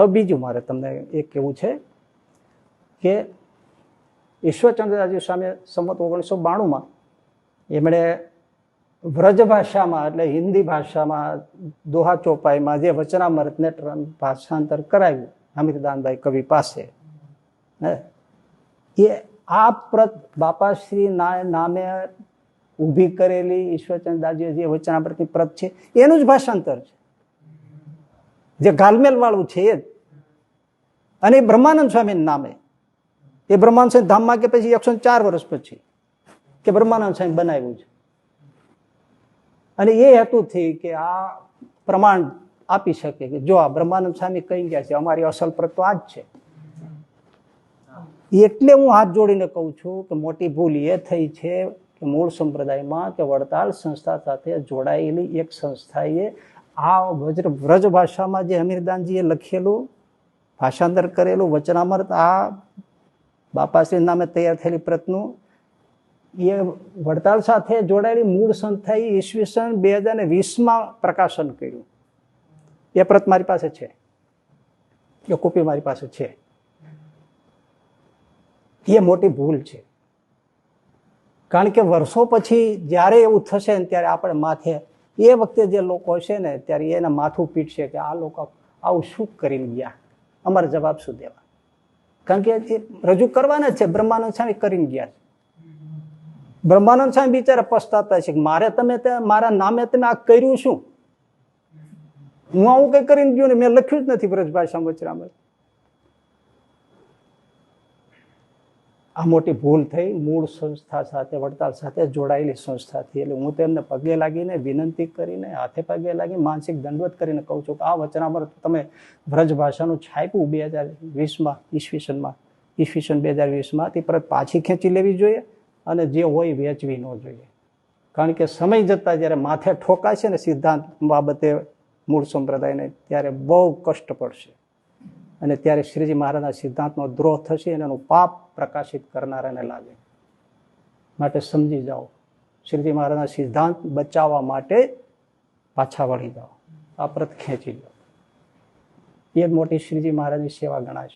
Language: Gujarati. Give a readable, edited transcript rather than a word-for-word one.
હવે બીજું મારે તમને એ કહેવું છે કે ઈશ્વરચંદ્રજી સ્વામી સંમત 1992માં એમણે વ્રજભાષામાં એટલે હિન્દી ભાષામાં દોહા ચોપાઈમાં જે વચનામૃતને ભાષાંતર કરાવ્યું હમીરદાનભાઈ કવિ પાસે, એ આ પ્રત બાપાશ્રી નામે ઊભી કરેલી ઈશ્વરચંદ્રદાસજીએ જે વચનામૃતની પ્રત છે એનું જ ભાષાંતર છે, જે ગાલમેલ વાળું છે એ જ. અને એ બ્રહ્માનંદ સ્વામીના નામે, એ બ્રહ્માનંદ સ્વામી ધામમાં કે પછી 104 વર્ષ પછી કે બ્રહ્માનંદ સ્વામી બનાવ્યું છે. અને એ હેતુથી કે આ પ્રમાણ આપી શકે કે જો આ બ્રહ્માનંદ સ્વામી કહી ગયા છે, અમારી અસલ પ્રત તો આ જ છે. એટલે હું હાથ જોડીને કહું છું કે મોટી ભૂલ એ થઈ છે કે મૂળ સંપ્રદાયમાં કે વડતાલ સંસ્થા સાથે જોડાયેલી એક સંસ્થાએ આ વ્રજ ભાષામાં જે હમીરદાનજીએ લખેલું ભાષાંતર કરેલું વચનામૃત આ બાપાશ્રી નામે તૈયાર થયેલી પ્રતનું એ વડતાલ સાથે જોડાયેલી મૂળ સંસ્થાએ ઈસવીસન 2020માં પ્રકાશન કર્યું. એ પ્રત મારી પાસે છે, એ કોપી મારી પાસે છે. એ મોટી ભૂલ છે, કારણ કે વર્ષો પછી જ્યારે એવું થશે ને ત્યારે આપણે માથે એ વખતે જે લોકો હશે ને ત્યારે એના માથું પીટશે કે આ લોકો આવું શું કરીને ગયા, અમારે જવાબ શું દેવા. કારણ કે એ રજૂ કરવાના જ છે. બ્રહ્માનંદ સ્વામી કરીને ગયા છે. બ્રહ્માનંદ સ્વામી બિચારા પસ્તાતા છે કે મારે તમે મારા નામે તમે આ કર્યું શું, હું આવું કઈ કરીને ગયું ને મેં લખ્યું જ નથી વ્રજભાષા વચનામૃત. આ મોટી ભૂલ થઈ મૂળ સંસ્થા સાથે વડતાલ સાથે જોડાયેલી સંસ્થાથી. એટલે હું તેમને પગે લાગીને વિનંતી કરીને હાથે પગે લાગી માનસિક દંડવત કરીને કહું છું કે આ વચનામૃત તમે વ્રજ ભાષાનું છાપ્યું 2020માં ઈસવીસન 2020માં તે પરત પાછી ખેંચી લેવી જોઈએ અને જે હોય વેચવી ન જોઈએ. કારણ કે સમય જતા જ્યારે માથે ઠોકાશે ને સિદ્ધાંત બાબતે મૂળ સંપ્રદાયને ત્યારે બહુ કષ્ટ પડશે અને ત્યારે શ્રીજી મહારાજના સિદ્ધાંતનો દ્રોહ થશે અને એનું પાપ પ્રકાશિત કરનારાને લાગે. માટે સમજી જાઓ, શ્રીજી મહારાજના સિદ્ધાંત બચાવવા માટે પાછા વળી જાઓ, આ પ્રત ખેંચી જાઓ. એ મોટી શ્રીજી મહારાજની સેવા ગણાશે.